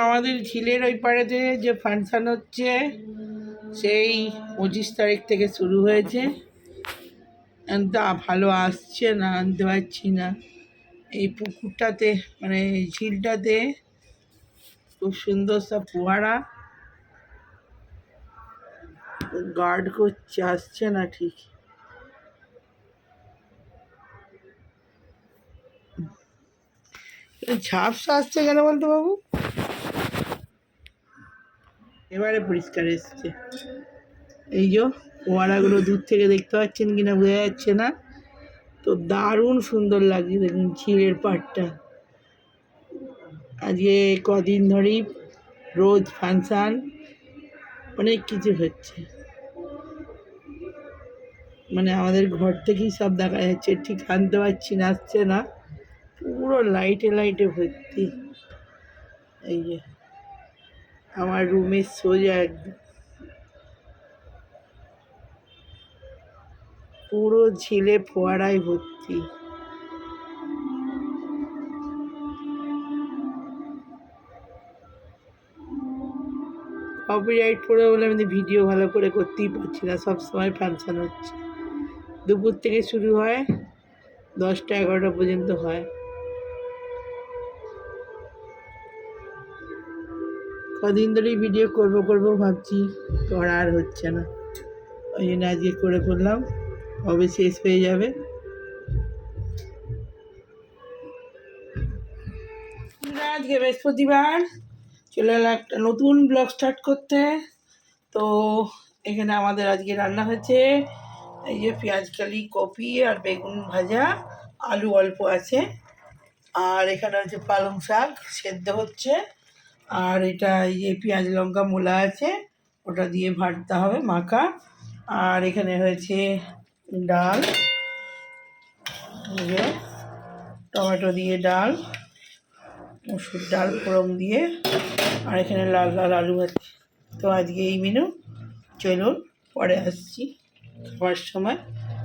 আমাদের ঝিলের ওই পাড়েতে যে ফাংশন হচ্ছে সেই 25 তারিখ থেকে শুরু হয়েছে। ভালো আসছে না, আনতে পারছি না। এই পুকুরটাতে মানে ঝিলটাতে খুব সুন্দর সব ফোয়ারা, গার্ড করছে, আসছে না ঠিক। ঝাপসা আসছে কেন বলতো বাবু? এবারে পরিষ্কার এসছে। এই যে ফোয়ারাগুলো দূর থেকে দেখতে পাচ্ছেন কিনা বোঝা যাচ্ছে না, তো দারুণ সুন্দর লাগছে। দেখুন ঝিলের পাড়টা আজকে কদিন ধরেই রোজ ফাংশান, অনেক কিছু হচ্ছে। মানে আমাদের ঘর থেকেই সব দেখা যাচ্ছে, ঠিক আনতে পারছি না, আসছে না। পুরো লাইটে লাইটে ভর্তি। এই যে আমার রুমের সোজা একদম পুরো ঝিলে ফোয়ারায় ভর্তি। কপিরাইট পড়ে বলে আমি ভিডিও ভালো করে করতেই পারছি না, সবসময় ফাংশান হচ্ছে। দুপুর থেকে শুরু হয়, 10টা-11টা পর্যন্ত হয়। কদিন ধরেই ভিডিও করব ভাবছি, করা আর হচ্ছে না। ওই জন্য আজকে করে ফেললাম, কবে শেষ হয়ে যাবে। আজকে বৃহস্পতিবার, চলে এলাম একটা নতুন ব্লগ স্টার্ট করতে। তো এখানে আমাদের আজকে রান্না হয়েছে এই যে পেঁয়াজকালি, কপি আর বেগুন ভাজা, আলু অল্প আছে, আর এখানে হচ্ছে পালং শাক সেদ্ধ হচ্ছে, আর এটা এই যে পেঁয়াজ লঙ্কা মূলা আছে, ওটা দিয়ে ভাজতে হবে মাখা। আর এখানে হয়েছে ডাল, এই যে টমেটো দিয়ে ডাল, মসুর ডাল ফোড়ন দিয়ে, আর এখানে লাল লাল আলু আছে। তো আজকে এই মেনু। চলুন পরে আসছি, খাওয়ার সময়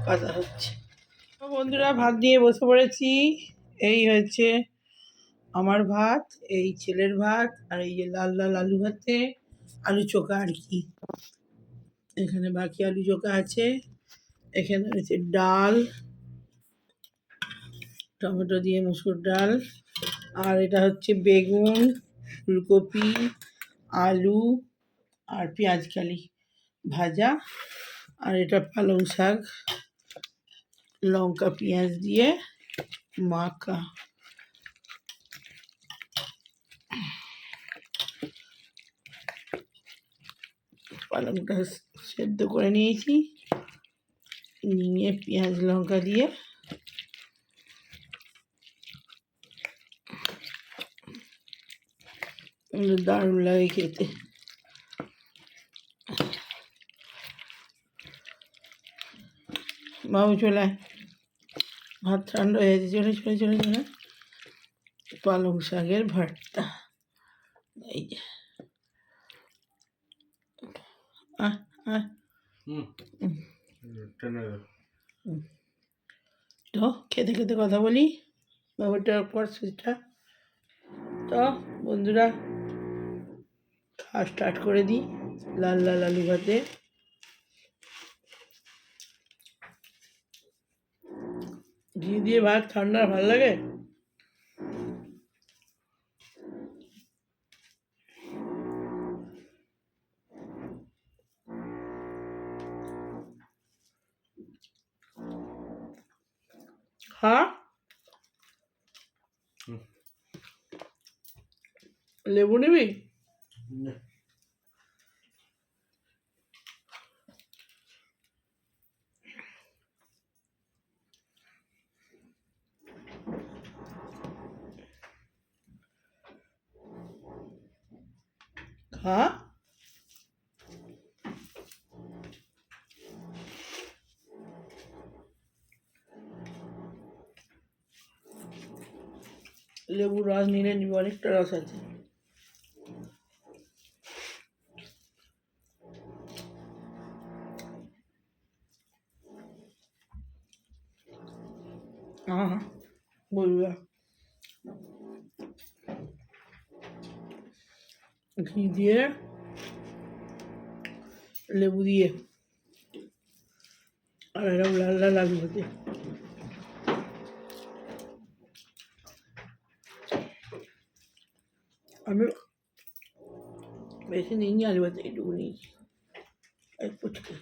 কথা হচ্ছে। বন্ধুরা ভাত দিয়ে বসে পড়েছি। এই হচ্ছে আমার ভাত, এই ছেলের ভাত, আর এই যে লাল লাল আলু ভাতে আলু চোখা আর কি। এখানে বাকি আলু চোখা আছে। এখানে হচ্ছে ডাল, টমেটো দিয়ে মসুর ডাল, আর এটা হচ্ছে বেগুন, ফুলকপি, আলু আর পেঁয়াজকালি ভাজা, আর এটা পালং শাক লঙ্কা পেঁয়াজ দিয়ে মাখা। পালংটা সেদ্ধ করে নিয়েছি, নিয়ে পেঁয়াজ লঙ্কা দিয়ে দারুণ লাগে খেতে। বাবু চলে, ভাত ঠান্ডা হয়ে গেছে, চলে চলে চলে চলে। পালং শাকের ভর্তা, এই যে তো খেতে খেতে কথা বলি, বাবুটার পর সুইচটা। তো বন্ধুরা খাওয়া স্টার্ট করে দিই। লাল লাল আলু ভাতে ঘি দিয়ে ভাত, ঠান্ডা ভালো লাগে। হ্যাঁ, লেবু নিবি? হ্যাঁ, লেবুর রস নিলে নিবি, অনেকটা রস আছে। বলবা ঘি দিয়ে লেবু দিয়ে আর এরকম লাল লাল আলু ভাতে আমি বেশি নিইনি আলু ভাতে একটু নিয়েছি এক পুচকে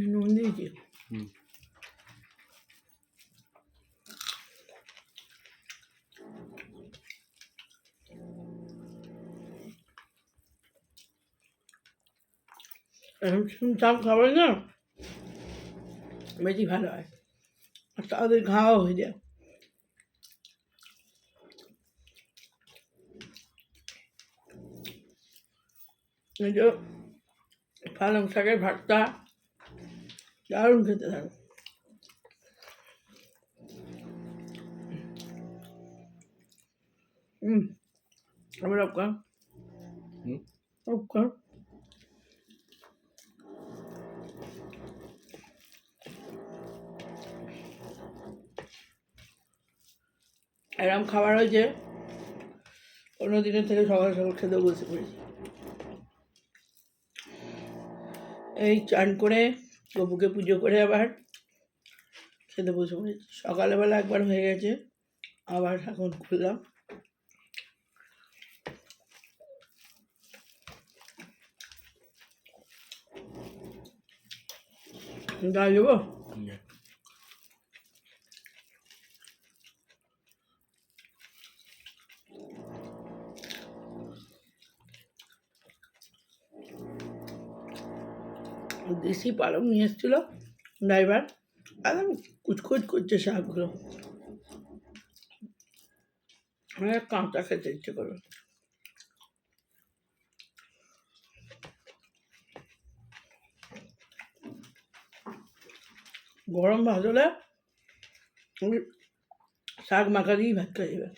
নুন দিয়েছি এখন চাপ খাবার না বেশি ভালো হয় আর তাদের খাওয়া হয়ে যায় এই যে পালং শাকের ভাতটা দারুণ খেতে থাকে আমার আপনার আপনার এরম খাবার হয়েছে অন্য দিনের থেকে সকাল সকাল খেতে বসে পড়েছি এই চান করে গপুকে পুজো করে আবার খেতে বসে পড়েছি সকালবেলা একবার হয়ে গেছে আবার এখন খুললাম ডাল দেবো দেশি পালং নিয়ে এসেছিল ড্রাইভার একদম কুচকুচ করছে শাকগুলো আমার কাঁচা খেতে ইচ্ছে করবে গরম ভাত হলে শাক মাখা দিয়েই ভাত খাওয়া যাবে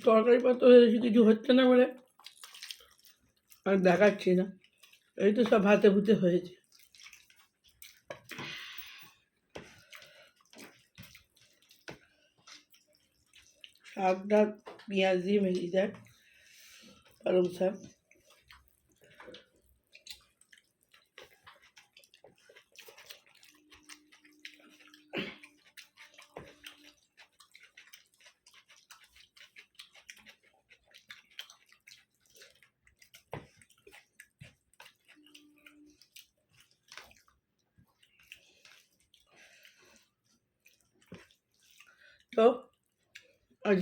তরকারি পাত্র বেশি কিছু হচ্ছে না বলে আর দেখাচ্ছি না এই তো সব ভাতে ভুতে হয়েছে শাকটা পেঁয়াজ দিয়ে মেখে দেয় পালং শাক তো আজ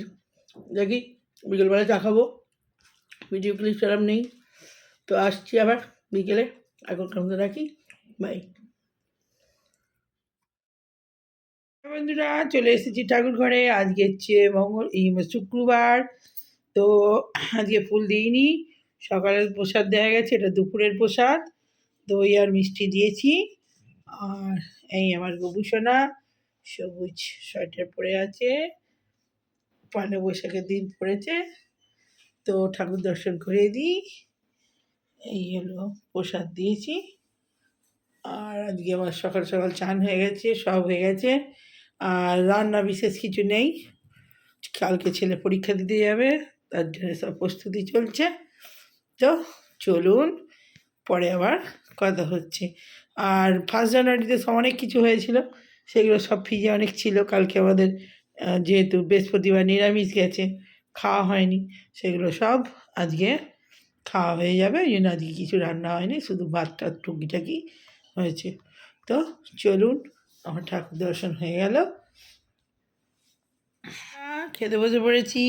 দেখি বিকেলবেলা চা খাবো ভিডিও ক্লিপ সেরকম নেই তো আসছি আবার বিকেলে এখন কেমন রাখি বাই বন্ধুরা চলে এসেছি ঠাকুর ঘরে আজকে হচ্ছে শুক্রবার তো আজকে ফুল দিইনি সকালের প্রসাদ দেওয়া গেছে এটা দুপুরের প্রসাদ দই আর মিষ্টি দিয়েছি আর এই আমার গবুসোনা সবুজ সোয়েটার পরে আছে পয়লা বৈশাখের দিন পড়েছে তো ঠাকুর দর্শন করে দিই এই হলো প্রসাদ দিয়েছি আর আজকে আমার সকাল সকাল চান হয়ে গেছে সব হয়ে গেছে আর রান্না বিশেষ কিছু নেই কালকে ছেলে পরীক্ষা দিতে যাবে তার জন্য সব প্রস্তুতি চলছে তো চলুন পরে আবার কথা হচ্ছে আর 1 জানুয়ারিতে সব অনেক কিছু হয়েছিল সেগুলো সব ফ্রিজে অনেক ছিল কালকে আমাদের যেহেতু বৃহস্পতিবার নিরামিষ গেছে খাওয়া হয়নি সেগুলো সব আজকে খাওয়া হয়ে যাবে ওই জন্য আজকে কিছু রান্না হয়নি শুধু ভাতটা টুকিটাকি হয়েছে তো চলুন আমার ঠাকুর দর্শন হয়ে গেল খেতে বসে পড়েছি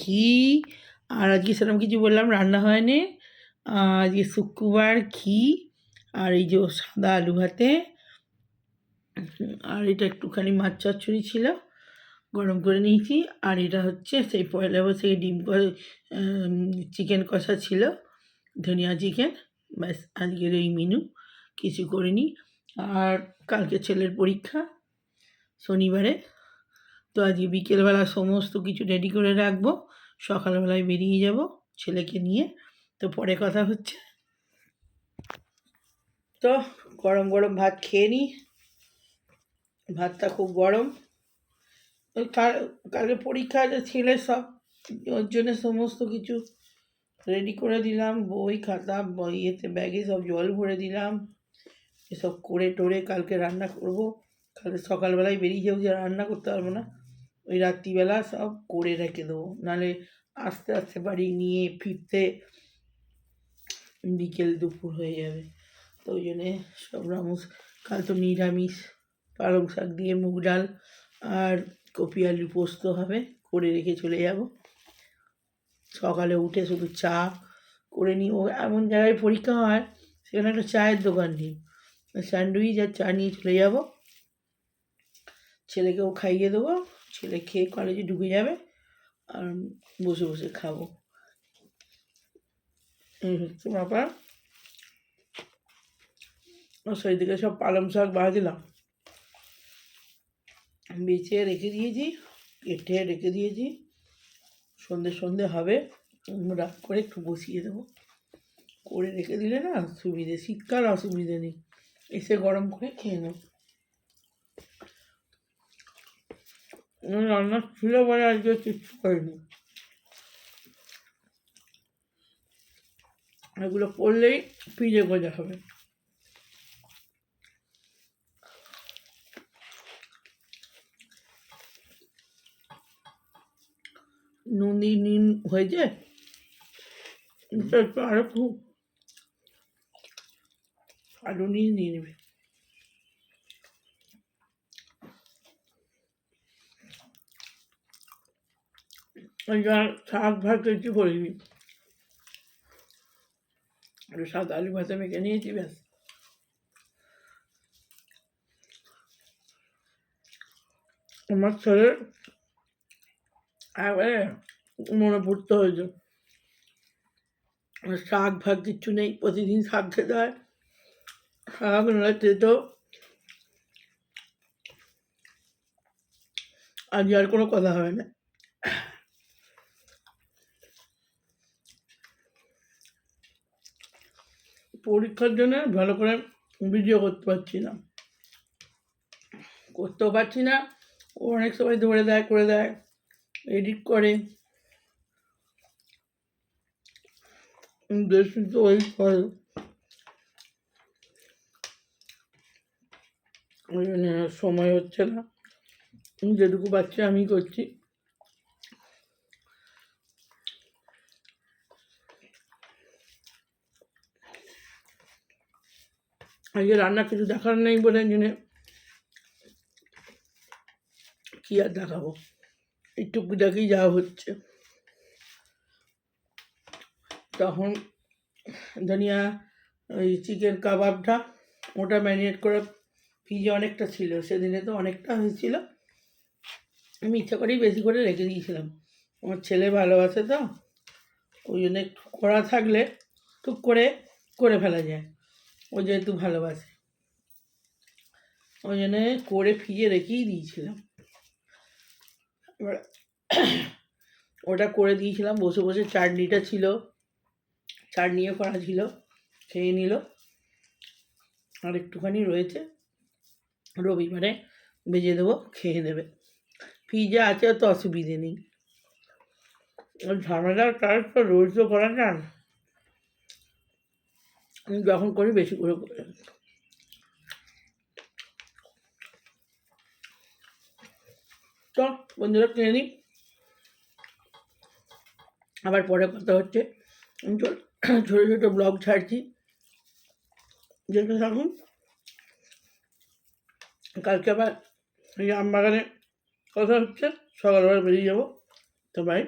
ঘি আর আজকে সেরকম কিছু বললাম রান্না হয়নি আজকে শুক্রবার ঘি আর এই যে সাদা আলু ভাতে আর এটা একটুখানি মাছ চচ্চড়ি ছিল গরম করে নিয়েছি আর এটা হচ্ছে সেই পয়লা বৈশাখে ডিম চিকেন কষা ছিল ধনিয়া চিকেন, ব্যাস আজকের এই মেনু, কিছু করিনি। আর কালকে ছেলের পরীক্ষা শনিবারে, তো আজকে বিকেলবেলা সমস্ত কিছু রেডি করে রাখবো, সকালবেলায় বেরিয়ে যাব ছেলেকে নিয়ে। তো পরে কথা হচ্ছে। তো গরম গরম ভাত খেয়ে নিই, ভাতটা খুব গরম। ওই কালকে পরীক্ষা আছে ছেলের, সব ওর জন্য সমস্ত কিছু রেডি করে দিলাম, বই খাতা ইয়েতে ব্যাগে সব জল ভরে দিলাম, এসব করে টোরে কালকে রান্না করব। কালকে সকালবেলায় বেরিয়ে যাবো, যে রান্না করতে পারবো না, ওই রাত্রিবেলা সব করে রেখে দেবো, নাহলে আস্তে আস্তে বাড়ি নিয়ে ফিরতে বিকেল দুপুর হয়ে যাবে। তো ওই জন্যে সব কাল তো নিরামিষ, পালং শাক দিয়ে মুগ ডাল আর কপি আলু পোস্ত হবে, করে রেখে চলে যাব। সকালে উঠে শুধু চা করে নিই। ও এমন জায়গায় পরীক্ষা হয়, সেখানে একটা চায়ের দোকান নেই, স্যান্ডউইচ আর চা নিয়ে চলে যাব, ছেলেকেও খাইয়ে দেবো, ছেলে খেয়ে কলেজে ঢুকে যাবে, আর বসে বসে খাবো, এই হচ্ছে ব্যাপার। সেই দিকে সব পালং শাক ভাজলাম, বেছে রেখে দিয়েছি, কেটে রেখে দিয়েছি, সন্ধে হবে, রাত করে একটু বসিয়ে দেবো, করে রেখে দিলে না সুবিধে, শীতকাল অসুবিধে নেই, এসে গরম করে খেয়ে নেব। রান্না ছিল বলে আজকে কিচ্ছু করিনি, এগুলো করলেই পিজে গজা হবে। নুন দিয়ে নিন হয়েছে, একটু আরো খুব আলু নিয়ে নেবে। শাক ভাত কিছু করিনি, একটু সাদা আলু ভাতে মেখে নিয়েছি, ব্যাস। আমার ছেলের একবারে মনে পড়তে হয়েছে, শাক ভাত কিচ্ছু নেই, প্রতিদিন শাক খেতে হয়, শাক নয় তেতো, আজ আর কোনো কথা হবে না। পরীক্ষার জন্য ভালো করে ভিডিও করতে পারছি না, করতেও পারছি না, ও অনেক সময় ধরে দেয়, করে দেয়, এডিট করে, বেশি তো ওই করে, ওই জন্য সময় হচ্ছে না, যেটুকু পাচ্ছি আমি করছি। আজকে রান্না কিছু দেখার নেই বলে জন্য কি আর দেখাবো, এই টুকিটাকি যা হচ্ছে। তখন ধনিয়া ওই চিকেন কাবাবটা, ওটা ম্যারিনেট করে ফ্রিজে অনেকটা ছিল, সেদিনে তো অনেকটা হয়েছিল, আমি ইচ্ছা করেই বেশি করে রেখে দিয়েছিলাম, আমার ছেলে ভালোবাসে তো, ওই জন্য একটু কড়া থাকলে টুক করে করে ফেলা যায়, ও যেহেতু ভালোবাসে, ওই জন্যে করে ফ্রিজে রেখেই দিয়েছিলাম। এবার ওটা করে দিয়েছিলাম, বসে বসে চাটনিটা ছিল, চাটনিও করা ছিল, খেয়ে নিল, আর একটুখানি রয়েছে, রবিবারে ভেজে দেবো, খেয়ে নেবে, ফ্রিজে আছে, তো অসুবিধে নেই। ঝামেলার কাজ তো রোজ তো করা যান, আমি যখন করি বেশি করে করে। তো বন্ধুরা খেয়ে নিই, আবার পরে কথা হচ্ছে। আমি ছোটো ছোটো ব্লগ ছাড়ছি, দেখতে থাকুন। কালকে আবার এই আমবাগানে কথা হচ্ছে, সকালবেলা বেরিয়ে যাবো, তো বাই।